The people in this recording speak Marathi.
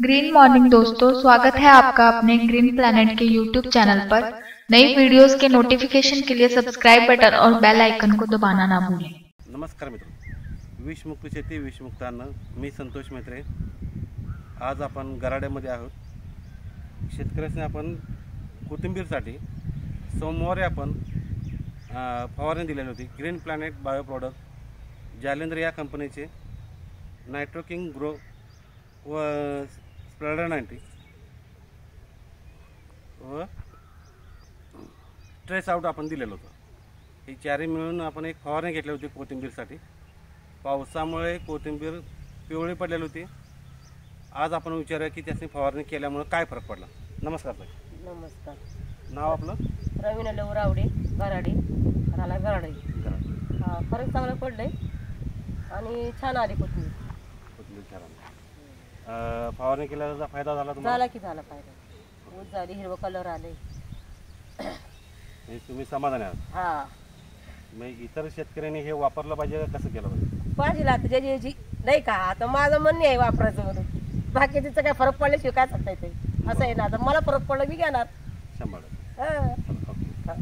ग्रीन मॉर्निंग दोस्तों, स्वागत है आपका अपने ग्रीन प्लैनेट के यूट्यूब चैनल पर। नई वीडियोस के नोटिफिकेशन के लिए सब्सक्राइब बटन और बेल आइकन को दबाना ना भूलें। नमस्कार मित्र, विषमुक्त शेती विषमुक्त अन्न, मी संतोष मेत्रे। आज आपण गराड्यामध्ये आहोत। शेतकऱ्यांनी आपण कोथिंबीरसाठी सोमवारी आपण फवारणी दिलेली होती। ग्रीन प्लॅनेट बायो प्रॉडक्ट जालेंद्र या कंपनीचे नायट्रोकिंग ग्रो व स्प्रेडर 90 व स्ट्रेस आउट आपण दिलेलं होतं। ही चारी मिळून आपण एक फवारणी घेतली होती कोथिंबीरसाठी। पावसामुळे कोथिंबीर पिवळी पडलेली होती। आज आपण विचारूया की त्याची फवारणी केल्यामुळे काय फरक पडला। नमस्कार ताई। नमस्कार। नाव आपलं? रवीना लवरावडे, गराडे, राला गराडे। फरक चांगला पडलाय आणि छान आली कोथिंबीर छान आली। फवारणी केल्याचा फायदा झाला तुम्हाला? झाला की झाला फायदा। ऊस झाली, हिरवं कलर आले। तुम्ही समाधानी आहात? हा। मग इतर शेतकऱ्यांनी हे वापरलं पाहिजे का कसं केलं पाहिजे? पाहिजे आता ज्याची नाही का। आता माझं म्हणणे आहे वापरायचं म्हणून, बाकी तिचं काय फरक पडल्याशिवाय काय सांगता येते। असं आहे ना, आता मला फरक पडला मी घेणार 100%। हा।